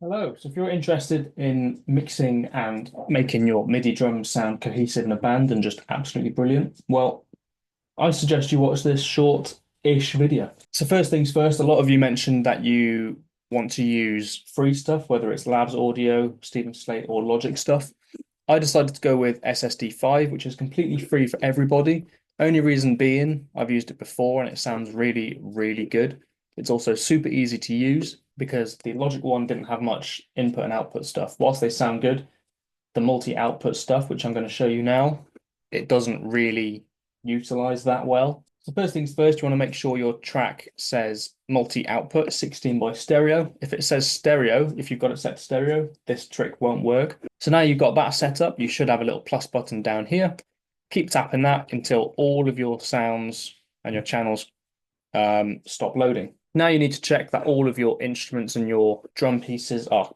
Hello. So if you're interested in mixing and making your MIDI drums sound cohesive in a band and just absolutely brilliant, well, I suggest you watch this short-ish video. So first things first, a lot of you mentioned that you want to use free stuff, whether it's Labs Audio, Stephen Slate, or Logic stuff. I decided to go with SSD5, which is completely free for everybody. Only reason being, I've used it before and it sounds really, really good. It's also super easy to use because the Logic one didn't have much input and output stuff. Whilst they sound good, the multi-output stuff, which I'm going to show you now, it doesn't really utilize that well. So first things first, you want to make sure your track says multi-output 16 by stereo. If it says stereo, if you've got it set to stereo, this trick won't work. So now you've got that set up, you should have a little plus button down here. Keep tapping that until all of your sounds and your channels stop loading. Now you need to check that all of your instruments and your drum pieces are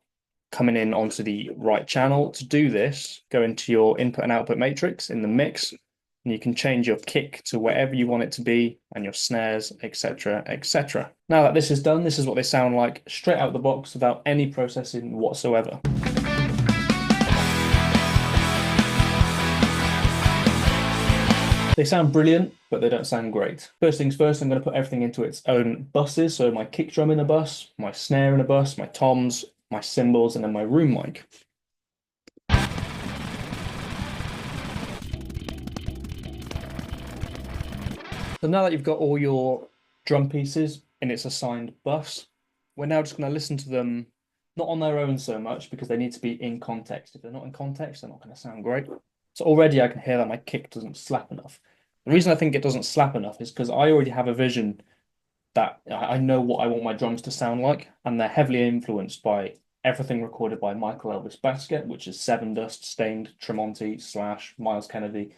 coming in onto the right channel. To do this, go into your input and output matrix in the mix, and you can change your kick to wherever you want it to be, and your snares, etc., etc. Now that this is done, this is what they sound like straight out the box without any processing whatsoever. They sound brilliant, but they don't sound great. First things first, I'm going to put everything into its own buses. So my kick drum in a bus, my snare in a bus, my toms, my cymbals, and then my room mic. So now that you've got all your drum pieces in its assigned bus, we're now just going to listen to them, not on their own so much, because they need to be in context. If they're not in context, they're not going to sound great. So already I can hear that my kick doesn't slap enough. The reason I think it doesn't slap enough is because I already have a vision that I know what I want my drums to sound like, and they're heavily influenced by everything recorded by Michael Elvis Basquiat, which is Seven Dust, Stained, Tremonti, Slash, Miles Kennedy,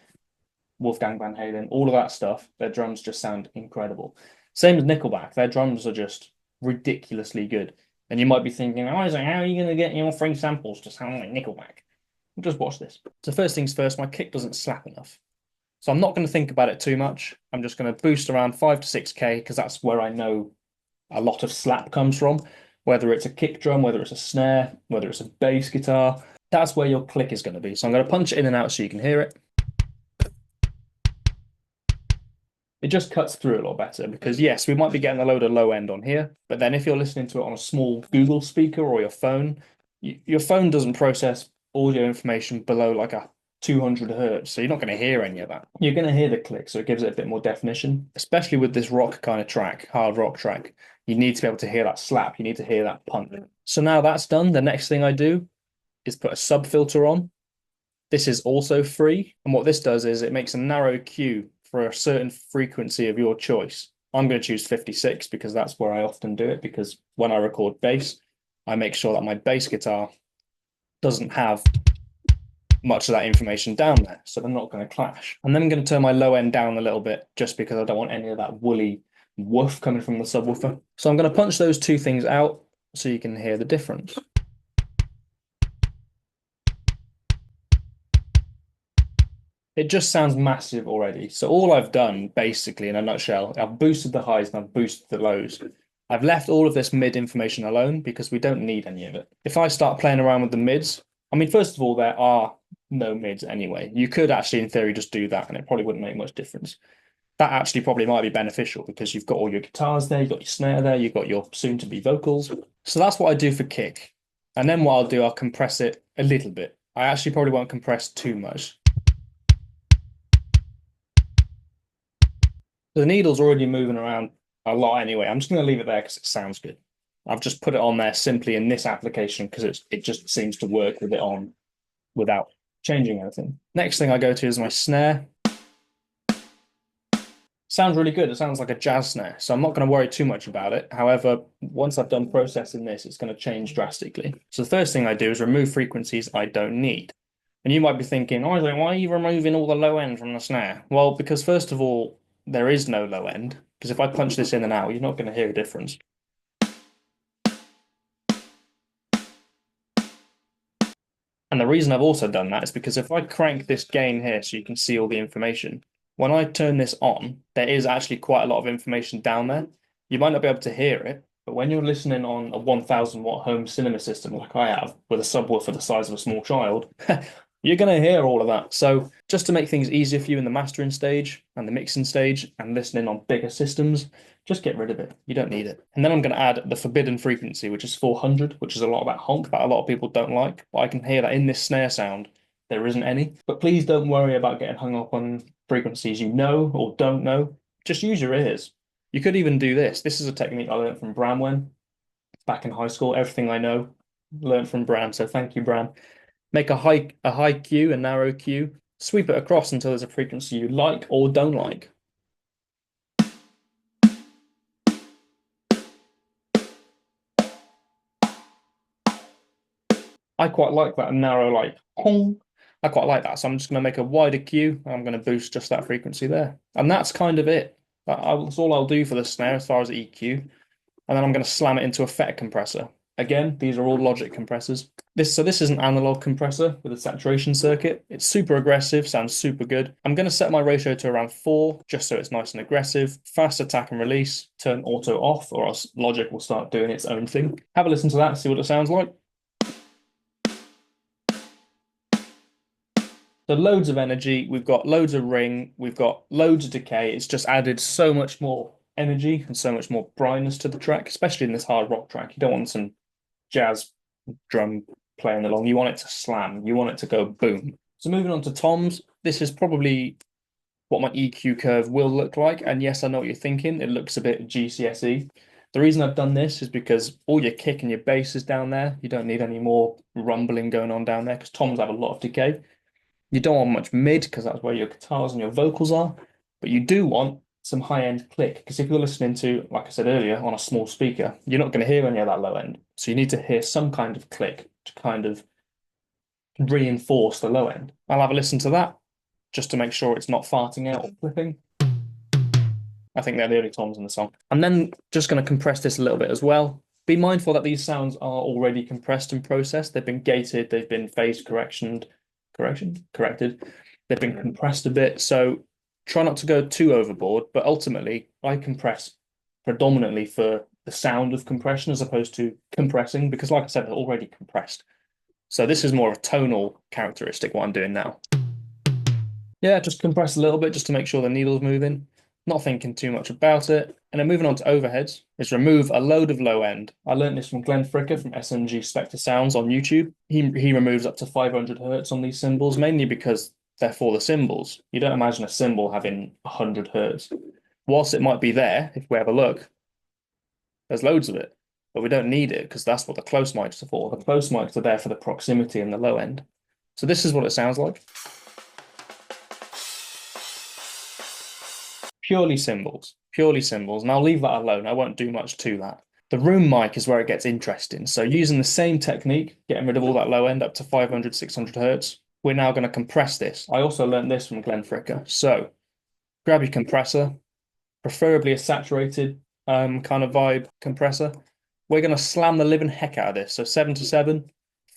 Wolfgang Van Halen, all of that stuff. Their drums just sound incredible. Same as Nickelback, their drums are just ridiculously good. And you might be thinking, oh, Isaac, how are you going to get your free samples to sound like Nickelback? Just watch this. So first things first, my kick doesn't slap enough. So I'm not going to think about it too much. I'm just going to boost around 5 to 6K because that's where I know a lot of slap comes from. Whether it's a kick drum, whether it's a snare, whether it's a bass guitar, that's where your click is going to be. So I'm going to punch it in and out so you can hear it. It just cuts through a lot better because yes, we might be getting a load of low end on here, but then if you're listening to it on a small Google speaker or your phone, your phone doesn't process audio information below like a 200 hertz, so you're not going to hear any of that. You're going to hear the click, so it gives it a bit more definition, especially with this rock kind of track, hard rock track. You need to be able to hear that slap, you need to hear that punch. So now that's done, the next thing I do is put a sub filter on. This is also free, and what this does is it makes a narrow cue for a certain frequency of your choice. I'm going to choose 56 because that's where I often do it, because when I record bass, I make sure that my bass guitar doesn't have much of that information down there, so they're not going to clash. And then I'm going to turn my low end down a little bit just because I don't want any of that woolly woof coming from the subwoofer. So I'm going to punch those two things out so you can hear the difference. It just sounds massive already. So all I've done, basically, in a nutshell, I've boosted the highs and I've boosted the lows. I've left all of this mid information alone because we don't need any of it. If I start playing around with the mids, I mean, first of all, there are no mids anyway. You could actually, in theory, just do that and it probably wouldn't make much difference. That actually probably might be beneficial because you've got all your guitars there, you've got your snare there, you've got your soon-to-be vocals. So that's what I do for kick. And then what I'll do, I'll compress it a little bit. I actually probably won't compress too much. The needle's already moving around a lot anyway. I'm just going to leave it there because it sounds good. I've just put it on there simply in this application because it just seems to work with it on without changing anything. Next thing I go to is my snare. Sounds really good. It sounds like a jazz snare, so I'm not going to worry too much about it. However, once I've done processing this, it's going to change drastically. So the first thing I do is remove frequencies I don't need. And you might be thinking, oh, why are you removing all the low end from the snare? Well, because first of all, there is no low end, because if I punch this in and out, you're not going to hear a difference. And the reason I've also done that is because if I crank this gain here so you can see all the information, when I turn this on, there is actually quite a lot of information down there. You might not be able to hear it, but when you're listening on a 1000-watt home cinema system like I have, with a subwoofer the size of a small child, you're going to hear all of that. So, just to make things easier for you in the mastering stage and the mixing stage and listening on bigger systems, just get rid of it. You don't need it. And then I'm going to add the forbidden frequency, which is 400, which is a lot of that honk that a lot of people don't like. But I can hear that in this snare sound, there isn't any. But please don't worry about getting hung up on frequencies you know or don't know. Just use your ears. You could even do this. This is a technique I learned from Bramwen back in high school. Everything I know, learned from Bram. So thank you, Bram. Make a high Q, a narrow Q, sweep it across until there's a frequency you like or don't like. I quite like that narrow, like hong. I quite like that. So I'm just going to make a wider Q. And I'm going to boost just that frequency there. And that's kind of it. That's all I'll do for the snare as far as EQ. And then I'm going to slam it into a FET compressor. Again, these are all logic compressors. This is an analog compressor with a saturation circuit. It's super aggressive, sounds super good. I'm going to set my ratio to around 4, just so it's nice and aggressive. Fast attack and release, turn auto off, or else logic will start doing its own thing. Have a listen to that, see what it sounds like. So loads of energy, we've got loads of ring, we've got loads of decay. It's just added so much more energy and so much more brightness to the track, especially in this hard rock track. You don't want some jazz drum playing along. You want it to slam. You want it to go boom. So moving on to toms, this is probably what my EQ curve will look like. And yes, I know what you're thinking. It looks a bit GCSE. The reason I've done this is because all your kick and your bass is down there. You don't need any more rumbling going on down there because toms have a lot of decay. You don't want much mid because that's where your guitars and your vocals are, but you do want some high-end click because if you're listening to, like I said earlier, on a small speaker, you're not going to hear any of that low end. So you need to hear some kind of click to kind of reinforce the low end. I'll have a listen to that just to make sure it's not farting out or flipping. I think they're the only toms in the song. I'm then just going to compress this a little bit as well. Be mindful that these sounds are already compressed and processed. They've been gated, they've been phase corrected. They've been compressed a bit. So try not to go too overboard, but ultimately I compress predominantly for the sound of compression as opposed to compressing, because like I said, they're already compressed. So this is more of a tonal characteristic, what I'm doing now. Yeah, just compress a little bit just to make sure the needle's moving. Not thinking too much about it. And then moving on to overheads is remove a load of low end. I learned this from Glenn Fricker from SMG Spectre Sounds on YouTube. He removes up to 500 hertz on these cymbals, mainly because they're for the cymbals. You don't imagine a cymbal having 100 hertz. Whilst it might be there, if we have a look, there's loads of it. But we don't need it because that's what the close mics are for. The close mics are there for the proximity and the low end. So this is what it sounds like. Purely cymbals, and I'll leave that alone. I won't do much to that. The room mic is where it gets interesting. So using the same technique, getting rid of all that low end up to 500, 600 hertz, we're now going to compress this. I also learned this from Glenn Fricker. So grab your compressor, preferably a saturated kind of vibe compressor. We're going to slam the living heck out of this. So 7 to 7,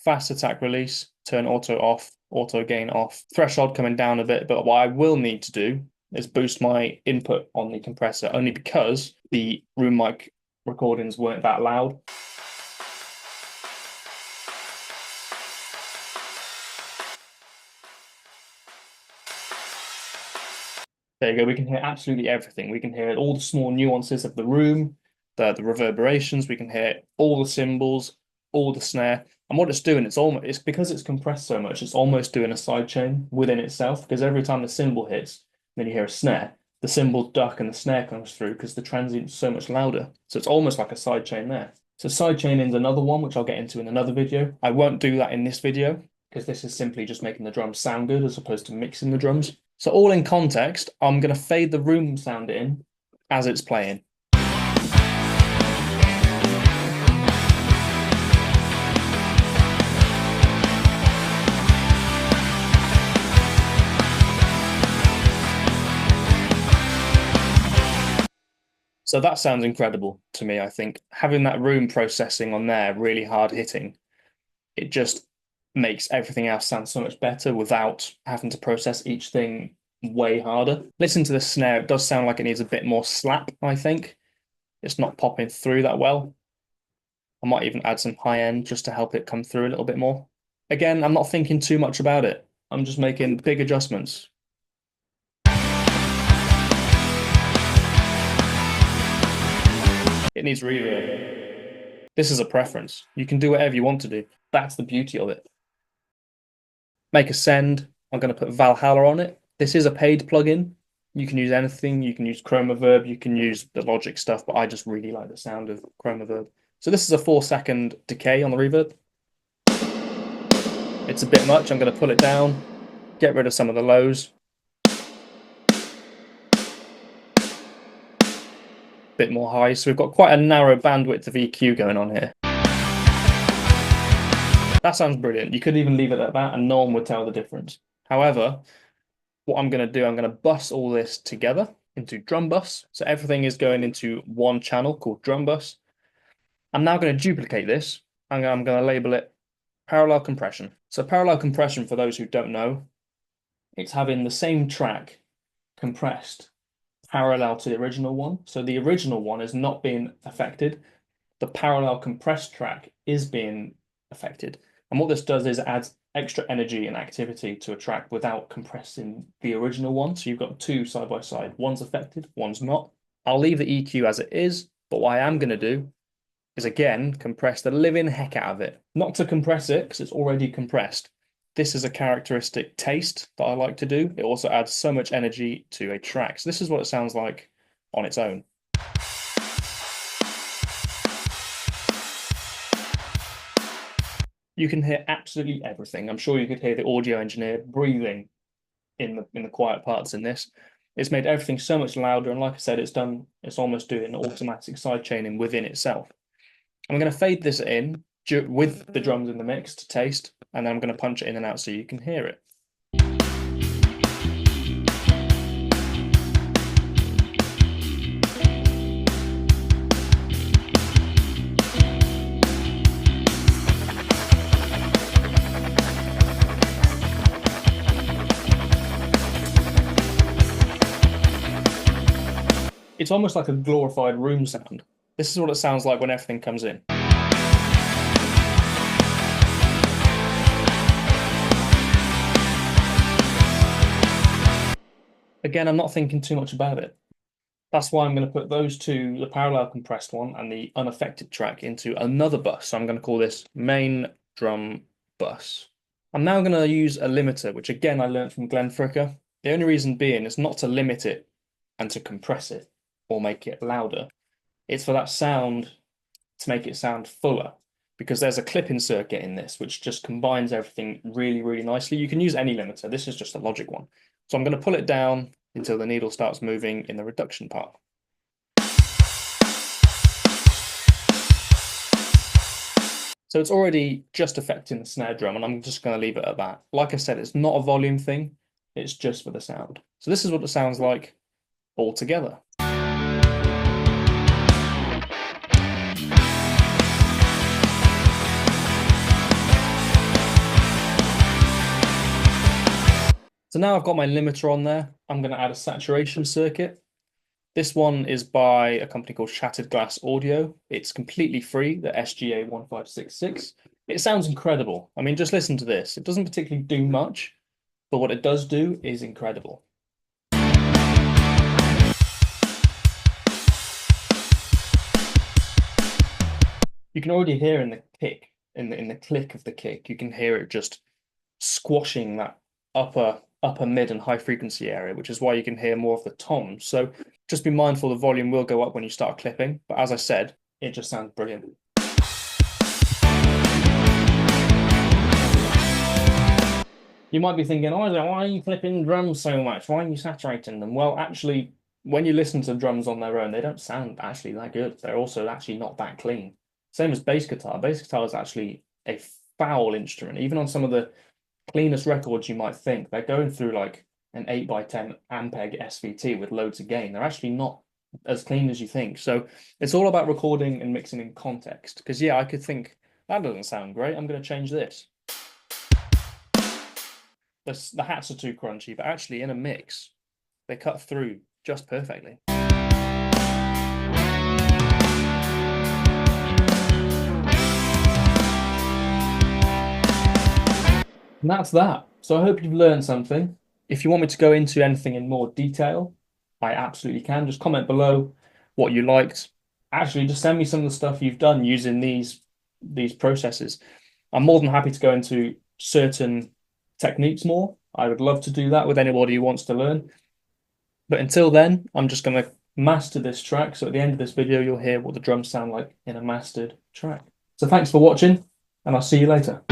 fast attack release, turn auto off, auto gain off, threshold coming down a bit. But what I will need to do is boost my input on the compressor only because the room mic recordings weren't that loud. There you go. We can hear absolutely everything. We can hear all the small nuances of the room, the reverberations. We can hear all the cymbals, all the snare. And what it's doing, it's because it's compressed so much, it's almost doing a sidechain within itself. Because every time the cymbal hits, then you hear a snare. The cymbals duck and the snare comes through because the transient's so much louder. So it's almost like a sidechain there. So sidechaining is another one, which I'll get into in another video. I won't do that in this video because this is simply just making the drums sound good as opposed to mixing the drums. So all in context, I'm going to fade the room sound in as it's playing. So that sounds incredible to me, I think. Having that room processing on there really hard hitting, it just makes everything else sound so much better without having to process each thing way harder. Listen to the snare, it does sound like it needs a bit more slap, I think. It's not popping through that well. I might even add some high end just to help it come through a little bit more. Again, I'm not thinking too much about it. I'm just making big adjustments. It needs reverb. This is a preference. You can do whatever you want to do. That's the beauty of it. Make a send. I'm going to put Valhalla on it. This is a paid plugin. You can use anything. You can use Chromaverb. You can use the Logic stuff, but I just really like the sound of Chromaverb. So this is a 4-second decay on the reverb. It's a bit much. I'm going to pull it down, get rid of some of the lows. Bit more high. So we've got quite a narrow bandwidth of EQ going on here. That sounds brilliant. You could even leave it at that and no one would tell the difference. However, what I'm going to do, I'm going to bus all this together into drum bus. So everything is going into one channel called drum bus. I'm now going to duplicate this and I'm going to label it parallel compression. So parallel compression, for those who don't know, it's having the same track compressed parallel to the original one. So the original one is not being affected. The parallel compressed track is being affected. And what this does is it adds extra energy and activity to a track without compressing the original one. So you've got two side by side. One's affected, one's not. I'll leave the EQ as it is, but what I am going to do is again compress the living heck out of it. Not to compress it because it's already compressed. This is a characteristic taste that I like to do. It also adds so much energy to a track. So this is what it sounds like on its own. You can hear absolutely everything. I'm sure you could hear the audio engineer breathing in the quiet parts in this. It's made everything so much louder, and like I said, it's almost doing automatic side chaining within itself. I'm going to fade this in with the drums in the mix to taste, and then I'm going to punch it in and out so you can hear it. It's almost like a glorified room sound. This is what it sounds like when everything comes in. Again, I'm not thinking too much about it. That's why I'm going to put those two, the parallel compressed one and the unaffected track, into another bus. So I'm going to call this main drum bus. I'm now going to use a limiter, which again I learned from Glenn Fricker. The only reason being is not to limit it and to compress it or make it louder. It's for that sound to make it sound fuller, because there's a clipping circuit in this which just combines everything really, really nicely. You can use any limiter. This is just a Logic one. So I'm going to pull it down until the needle starts moving in the reduction part. So it's already just affecting the snare drum, and I'm just going to leave it at that. Like I said, it's not a volume thing. It's just for the sound. So this is what it sounds like all together. So now I've got my limiter on there. I'm going to add a saturation circuit. This one is by a company called Shattered Glass Audio. It's completely free, the SGA 1566. It sounds incredible. I mean, just listen to this. It doesn't particularly do much, but what it does do is incredible. You can already hear in the kick, in the click of the kick, you can hear it just squashing that upper mid and high frequency area, which is why you can hear more of the toms. So just be mindful the volume will go up when you start clipping, but as I said, it just sounds brilliant. You might be thinking, oh, why are you clipping drums so much? Why are you saturating them? Well, actually, when you listen to drums on their own, they don't sound actually that good. They're also actually not that clean. Same as bass guitar. Bass guitar is actually a foul instrument. Even on some of the cleanest records you might think, they're going through like an 8x10 Ampeg SVT with loads of gain. They're actually not as clean as you think. So it's all about recording and mixing in context. Because yeah, I could think, that doesn't sound great, I'm going to change this. The hats are too crunchy, but actually in a mix, they cut through just perfectly. And that's that. So I hope you've learned something. If you want me to go into anything in more detail, I absolutely can. Just comment below what you liked. Actually, just send me some of the stuff you've done using these processes. I'm more than happy to go into certain techniques more. I would love to do that with anybody who wants to learn. But until then, I'm just going to master this track. So at the end of this video, you'll hear what the drums sound like in a mastered track. So thanks for watching, and I'll see you later.